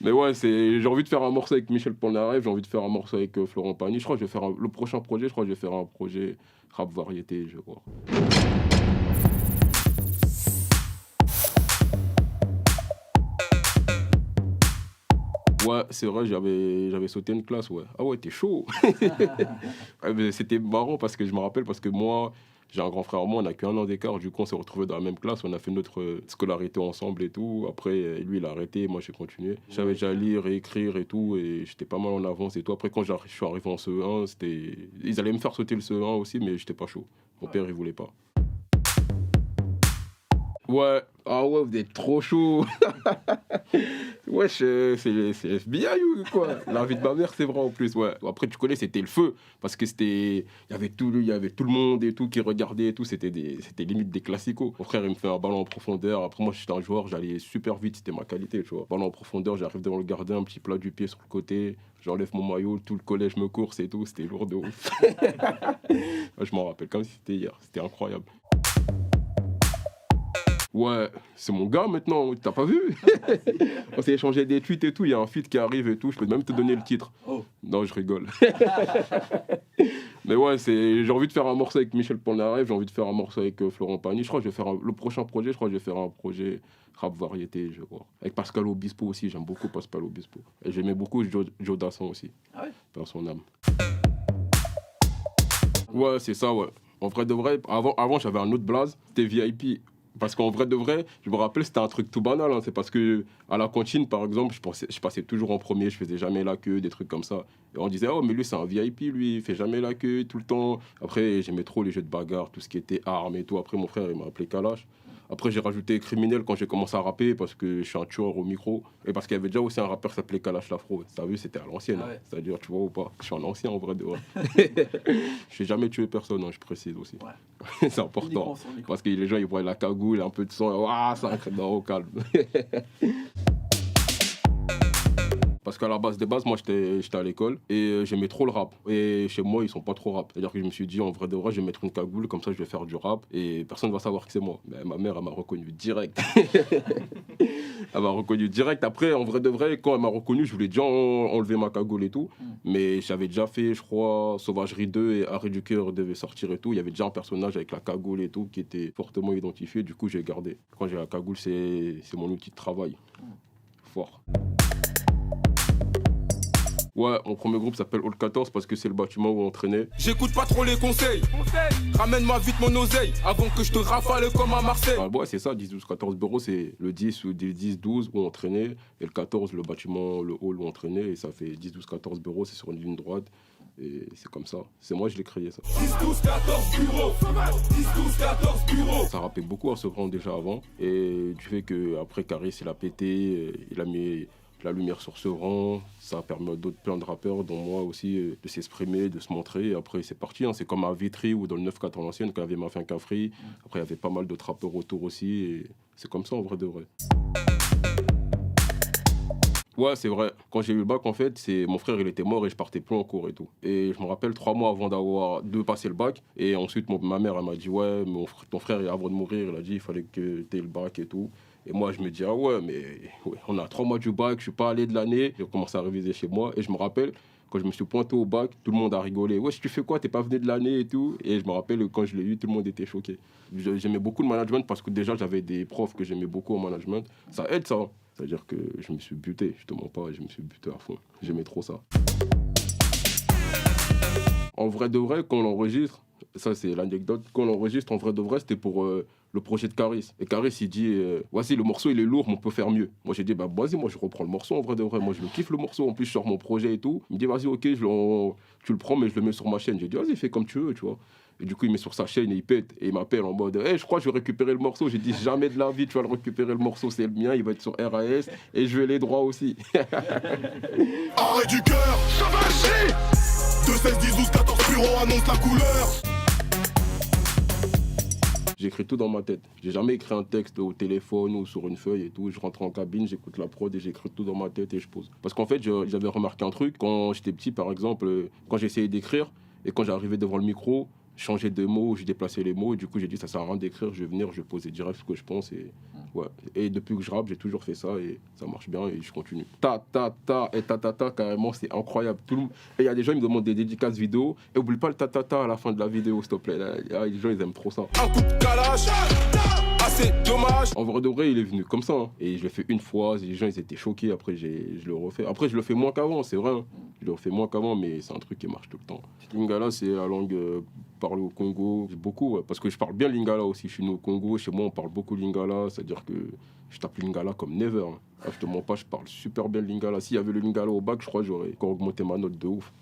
Mais ouais, j'ai envie de faire un morceau avec Michel Polnareff, j'ai envie de faire un morceau avec Florent Pagny. Je crois que je vais faire le prochain projet, je crois que je vais faire un projet rap variété, je crois. Ouais, c'est vrai, j'avais sauté une classe, ouais. Ah ouais, t'es chaud. Ouais, mais c'était marrant parce que je me rappelle, parce que moi, j'ai un grand frère, moi, on a qu'un an d'écart, du coup, on s'est retrouvés dans la même classe, on a fait notre scolarité ensemble et tout. Après, lui, il a arrêté, moi, j'ai continué. J'avais déjà à lire et écrire et tout, et j'étais pas mal en avance et tout. Après, quand je suis arrivé en CE1, ils allaient me faire sauter le CE1 aussi, mais j'étais pas chaud. Mon père, il voulait pas. Ouais, ah ouais, vous êtes trop chaud. Wesh, c'est FBI ou quoi? La vie de ma mère, c'est vrai en plus, ouais. Après, tu connais, c'était le feu. Parce que il y avait tout le monde et tout qui regardait et tout. C'était limite des classicos. Mon frère, il me fait un ballon en profondeur. Après, moi, j'étais un joueur, j'allais super vite, c'était ma qualité, tu vois. Ballon en profondeur, j'arrive devant le gardien, un petit plat du pied sur le côté. J'enlève mon maillot, tout le collège me course et tout. C'était lourd de ouf. Je m'en rappelle comme si c'était hier. C'était incroyable. Ouais, c'est mon gars maintenant, t'as pas vu? On s'est échangé des tweets et tout, il y a un feat qui arrive et tout, je peux même te donner le titre. Oh. Non, je rigole. Mais ouais, j'ai envie de faire un morceau avec Michel Polnareff, j'ai envie de faire un morceau avec Florent Pagny. Je crois que je vais faire le prochain projet, je crois que je vais faire un projet rap variété, je crois. Avec Pascal Obispo aussi, j'aime beaucoup Pascal Obispo. Et j'aimais beaucoup Joe Dassin aussi, Ah ouais? par son âme. Ouais, c'est ça, ouais. En vrai de vrai, avant j'avais un autre blaze, c'était VIP. Parce qu'en vrai de vrai, je me rappelle, c'était un truc tout banal. Hein. C'est parce que à la cantine, par exemple, je passais toujours en premier, je faisais jamais la queue, des trucs comme ça. Et on disait, oh, mais lui, c'est un VIP, lui, il fait jamais la queue tout le temps. Après, j'aimais trop les jeux de bagarre, tout ce qui était armes et tout. Après, mon frère, il m'a appelé Kalash. Après, j'ai rajouté criminel quand j'ai commencé à rapper parce que je suis un tueur au micro. Et parce qu'il y avait déjà aussi un rappeur qui s'appelait Kalash Lafro. T'as vu, c'était à l'ancienne. Ah ouais. Hein. C'est-à-dire, tu vois ou pas? Je suis un ancien en vrai de vrai. Je n'ai jamais tué personne, hein, je précise aussi. Ouais. C'est important. Uniquement sur le micro. Parce que les gens, ils voient la cagoule, un peu de sang, ah, ça non, au calme. Parce qu'à la base des bases, moi, j'étais à l'école et j'aimais trop le rap. Et chez moi, ils sont pas trop rap. C'est-à-dire que je me suis dit, en vrai de vrai, je vais mettre une cagoule, comme ça, je vais faire du rap et personne ne va savoir que c'est moi. Mais ma mère, elle m'a reconnu direct. Elle m'a reconnu direct. Après, en vrai de vrai, quand elle m'a reconnu, je voulais déjà enlever ma cagoule et tout. Mais j'avais déjà fait, je crois, Sauvagerie 2 et Arrêt du cœur devait sortir et tout. Il y avait déjà un personnage avec la cagoule et tout qui était fortement identifié. Du coup, j'ai gardé. Quand j'ai la cagoule, c'est mon outil de travail. Fort. Ouais, mon premier groupe s'appelle Hall 14 parce que c'est le bâtiment où on traînait. J'écoute pas trop les conseils. Ramène-moi vite mon oseille avant que je te rafale comme à Marseille. Ah, ouais, c'est ça, 10, 12, 14 bureaux, c'est le 10 ou 10, 12 où on traînait. Et le 14, le bâtiment, le hall où on traînait. Et ça fait 10, 12, 14 bureaux, c'est sur une ligne droite. Et c'est comme ça. C'est moi, je l'ai créé ça. 10, 12, 14 bureaux. 10, 12, 14 bureaux. Ça rappait beaucoup à Sevran déjà avant. Et du fait qu'après Caris, il a pété, il a mis la lumière sur Sevran. Ça a permis à plein de rappeurs, dont moi aussi, de s'exprimer, de se montrer. Et après, c'est parti. Hein. C'est comme à Vitry ou dans le 9-4 en l'ancienne, quand il y avait Mafia Cafri. Après, il y avait pas mal d'autres rappeurs autour aussi. Et c'est comme ça, en vrai de vrai. Ouais, c'est vrai. Quand j'ai eu le bac, en fait, mon frère, il était mort et je partais plus en cours et tout. Et je me rappelle 3 mois avant de passer le bac. Et ensuite, ma mère, elle m'a dit, ouais, ton frère, avant de mourir, il a dit, il fallait que tu aies le bac et tout. Et moi, je me dis, ah ouais, mais ouais, on a 3 mois du bac, je suis pas allé de l'année. J'ai commencé à réviser chez moi. Et je me rappelle, quand je me suis pointé au bac, tout le monde a rigolé. Ouais, si tu fais quoi, t'es pas venu de l'année et tout. Et je me rappelle, quand je l'ai eu, tout le monde était choqué. J'aimais beaucoup le management parce que déjà, j'avais des profs que j'aimais beaucoup au management. Ça aide, ça. C'est-à-dire que je me suis buté, je te mens pas, je me suis buté à fond. J'aimais trop ça. En vrai de vrai, quand on l'enregistre, ça c'est l'anecdote, quand on l'enregistre, en vrai de vrai, c'était pour le projet de Caris. Et Caris, il dit, voici, le morceau, il est lourd, mais on peut faire mieux. Moi, j'ai dit, bah vas-y, moi, je reprends le morceau, en vrai de vrai. Moi, je le kiffe, le morceau. En plus, je sors mon projet et tout. Il me dit, vas-y, ok, tu le prends, mais je le mets sur ma chaîne. J'ai dit, vas-y, fais comme tu veux, tu vois. Et du coup, il met sur sa chaîne et il pète. Et il m'appelle en mode, hey, je crois que je vais récupérer le morceau. J'ai dit, jamais de la vie, tu vas le récupérer, le morceau, c'est le mien, il va être sur RAS. Et je vais les droits aussi. Arrêt du cœur, Sauvagerie 2, 16, 10, 12, 14 bureaux annonce la couleur. J'écris tout dans ma tête. J'ai jamais écrit un texte au téléphone ou sur une feuille et tout. Je rentre en cabine, j'écoute la prod et j'écris tout dans ma tête et je pose. Parce qu'en fait, j'avais remarqué un truc. Quand j'étais petit, par exemple, quand j'essayais d'écrire et quand j'arrivais devant le micro, changé de mots, j'ai déplacé les mots. Et du coup, j'ai dit, ça sert à rien d'écrire, je vais venir, je vais poser direct ce que je pense. Et, ouais. Et depuis que je rappe, j'ai toujours fait ça et ça marche bien et je continue. Ta, et ta, carrément, c'est incroyable. Tout le monde... Et il y a des gens qui me demandent des dédicaces vidéo. Et oublie pas le ta à la fin de la vidéo, s'il te plaît. Là, les gens, ils aiment trop ça. Un coup de calage, assez dommage. En vrai de vrai, il est venu comme ça. Hein. Et je l'ai fait une fois, les gens, ils étaient choqués. Après, je le refais. Après, je le fais moins qu'avant, c'est vrai. Hein. Je le refais moins qu'avant, mais c'est un truc qui marche tout le temps. Lingala, c'est la langue parlée au Congo. Beaucoup, ouais, parce que je parle bien Lingala aussi. Je suis né au Congo. Chez moi, on parle beaucoup Lingala. C'est-à-dire que je tape Lingala comme never. Hein. Ah, je te mens pas, je parle super bien Lingala. S'il y avait le Lingala au bac, je crois que j'aurais encore augmenté ma note de ouf.